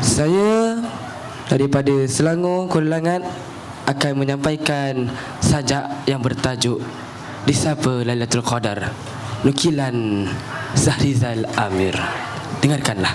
Saya daripada Selangor, Kuala Langat akan menyampaikan sajak yang bertajuk Disapa Lailatul Qadar, nukilan Zahrizal Amir. Dengarkanlah.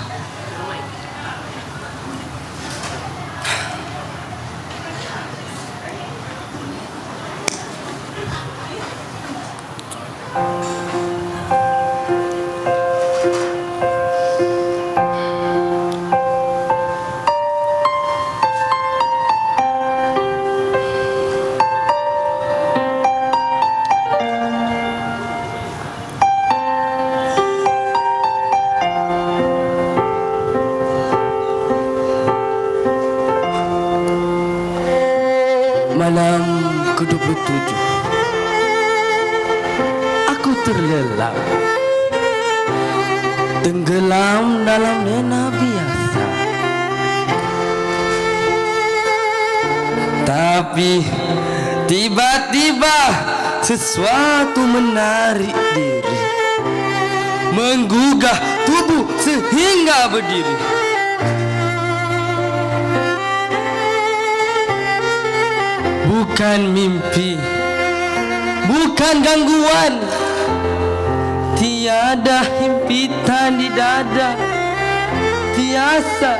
Malam ke-27 aku terlelap, tenggelam dalam lena biasa. Tapi tiba-tiba sesuatu menarik diri, menggugah tubuh sehingga berdiri. Bukan mimpi, bukan gangguan, tiada himpitan di dada, tiada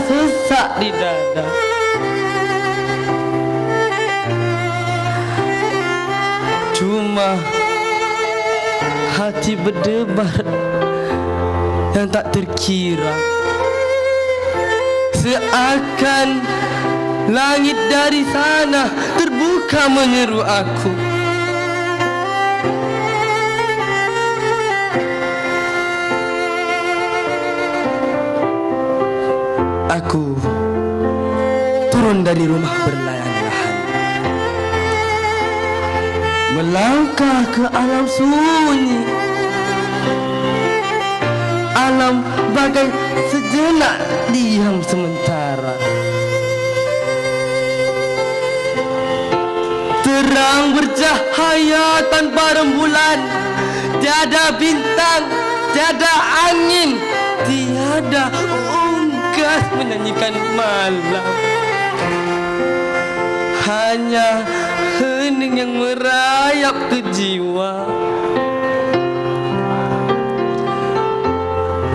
sesak di dada. Cuma hati berdebar yang tak terkira, seakan langit dari sana terbuka menyeru aku. Aku turun dari rumah berlayan-layan, melangkah ke alam sunyi. Alam bagai sejenak diam sementara. Terang bercahaya tanpa rembulan, tiada bintang, tiada angin, tiada unggas menyanyikan malam. Hanya hening yang merayap ke jiwa,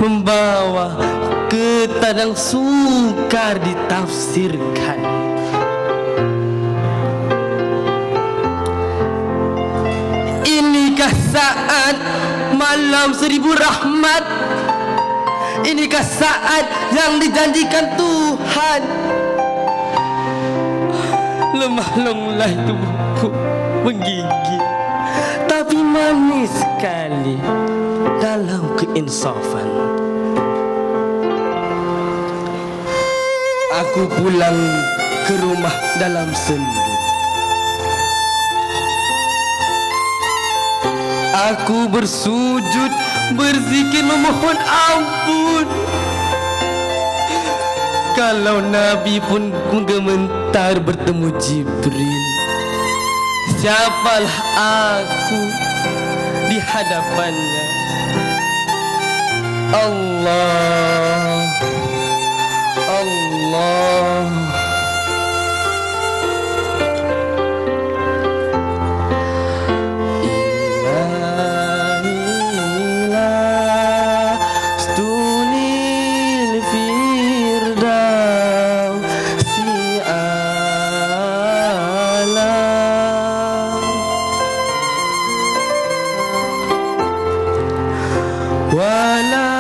membawa ketadang sukar ditafsirkan. Inikah saat malam 1000 rahmat? Inikah saat yang dijanjikan Tuhan? Lemah lunglai tubuhku menggigil, tapi manis sekali dalam keinsafan. Aku pulang ke rumah dalam sendu. Aku bersujud, berzikir memohon ampun. Kalau Nabi pun menggementar bertemu Jibril, siapalah aku di hadapannya? Allah, Allah. Wala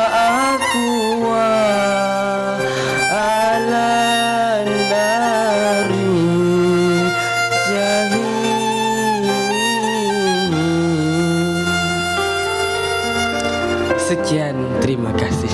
aku ala nari jahim. Sekian, terima kasih.